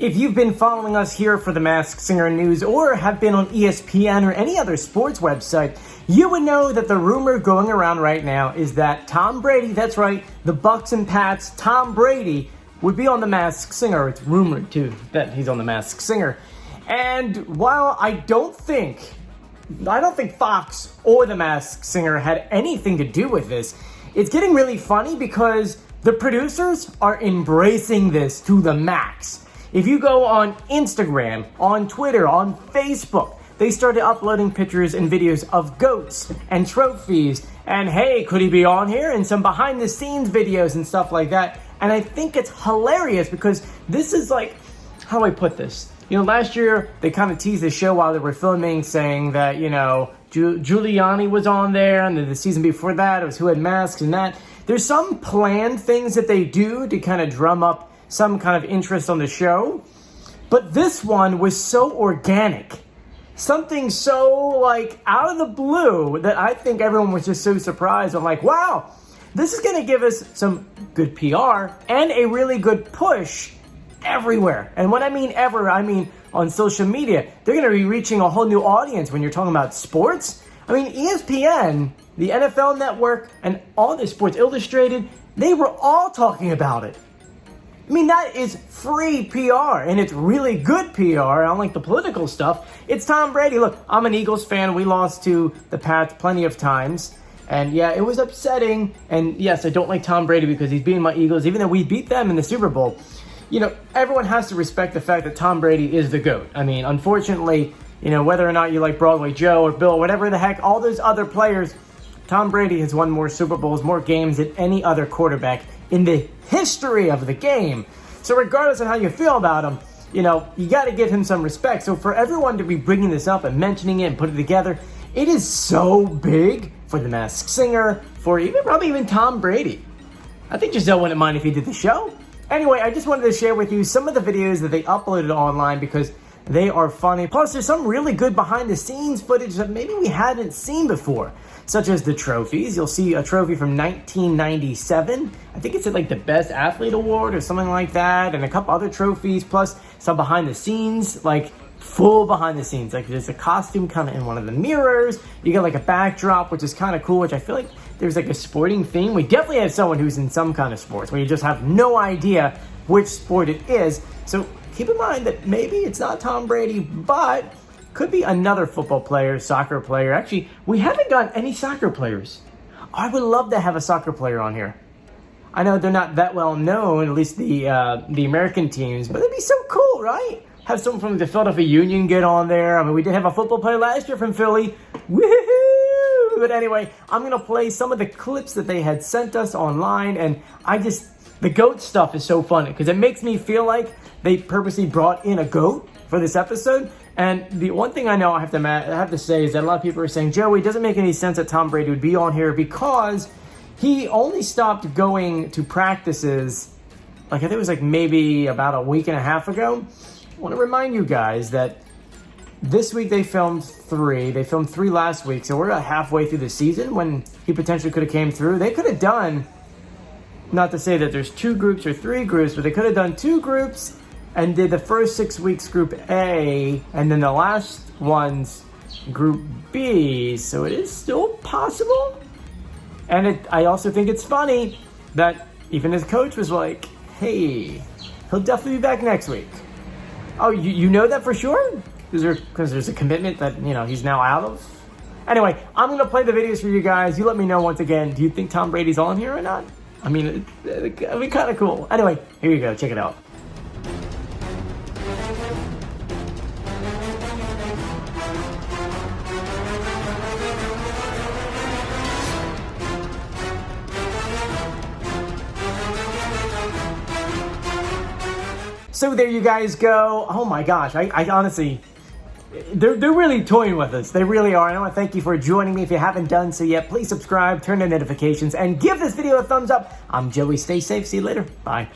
If you've been following us here for the Masked Singer news or have been on ESPN or any other sports website, you would know that the rumor going around right now is that Tom Brady, that's right, the Bucks and Pats, Tom Brady, would be on the Masked Singer. It's rumored, too, that he's on the Masked Singer. And while I don't think Fox or the Masked Singer had anything to do with this, it's getting really funny because the producers are embracing this to the max. If you go on Instagram, on Twitter, on Facebook, they started uploading pictures and videos of goats and trophies. And hey, could he be on here? And some behind the scenes videos and stuff like that. And I think it's hilarious because this is like, how do I put this? You know, last year they kind of teased the show while they were filming saying that, you know, Giuliani was on there. And then the season before that, it was Who Had Masks and that. There's some planned things that they do to kind of drum up some kind of interest on the show. But this one was so organic. Something so, like, out of the blue that I think everyone was just so surprised. I'm like, wow, this is going to give us some good PR and a really good push everywhere. And when I mean ever, I mean on social media. They're going to be reaching a whole new audience when you're talking about sports. I mean, ESPN, the NFL Network, and all the Sports Illustrated, they were all talking about it. I mean, that is free PR, and it's really good PR, unlike the political stuff. It's Tom Brady. Look, I'm an Eagles fan. We lost to the Pats plenty of times. And yeah, it was upsetting. And yes, I don't like Tom Brady because he's beating my Eagles, even though we beat them in the Super Bowl. You know, everyone has to respect the fact that Tom Brady is the GOAT. I mean, unfortunately, you know, whether or not you like Broadway Joe or Bill, whatever the heck, all those other players, Tom Brady has won more Super Bowls, more games than any other quarterback in the history of the game. So regardless of how you feel about him, you know, you got to give him some respect. So for everyone to be bringing this up and mentioning it and putting it together, it is so big for the Masked Singer, for probably even Tom Brady. I think Giselle wouldn't mind if he did the show. Anyway, I just wanted to share with you some of the videos that they uploaded online because they are funny. Plus, there's some really good behind-the-scenes footage that maybe we hadn't seen before, such as the trophies. You'll see a trophy from 1997. I think it's like the Best Athlete Award or something like that, and a couple other trophies, plus some behind-the-scenes, like full behind-the-scenes. Like there's a costume kind of in one of the mirrors. You got like a backdrop, which is kind of cool, which I feel like there's like a sporting theme. We definitely have someone who's in some kind of sports where you just have no idea which sport it is. So keep in mind that maybe it's not Tom Brady, but could be another football player, soccer player. Actually, we haven't got any soccer players. I would love to have a soccer player on here. I know they're not that well known, at least the American teams, but it'd be so cool, right? Have someone from the Philadelphia Union get on there. I mean, we did have a football player last year from Philly. Woohoo! But anyway, I'm going to play some of the clips that they had sent us online, and the GOAT stuff is so funny because it makes me feel like they purposely brought in a GOAT for this episode. And the one thing I know I have to say is that a lot of people are saying, Joey, it doesn't make any sense that Tom Brady would be on here because he only stopped going to practices, like I think it was like maybe about a week and a half ago. I want to remind you guys that this week they filmed 3. They filmed 3 last week, so we're about halfway through the season when he potentially could have came through. They could have done, not to say that there's 2 groups or 3 groups, but they could have done 2 groups and did the first 6 weeks Group A, and then the last one's Group B. So it is still possible. And I also think it's funny that even his coach was like, hey, he'll definitely be back next week. Oh, you know that for sure? Because there's a commitment that, you know, he's now out of? Anyway, I'm going to play the videos for you guys. You let me know once again, do you think Tom Brady's on here or not? I mean, it'd be kind of cool. Anyway, here you go. Check it out. So there you guys go. Oh my gosh, I honestly, they're really toying with us. They really are. And I want to thank you for joining me. If you haven't done so yet, please subscribe, turn on notifications, and give this video a thumbs up. I'm Joey. Stay safe. See you later. Bye.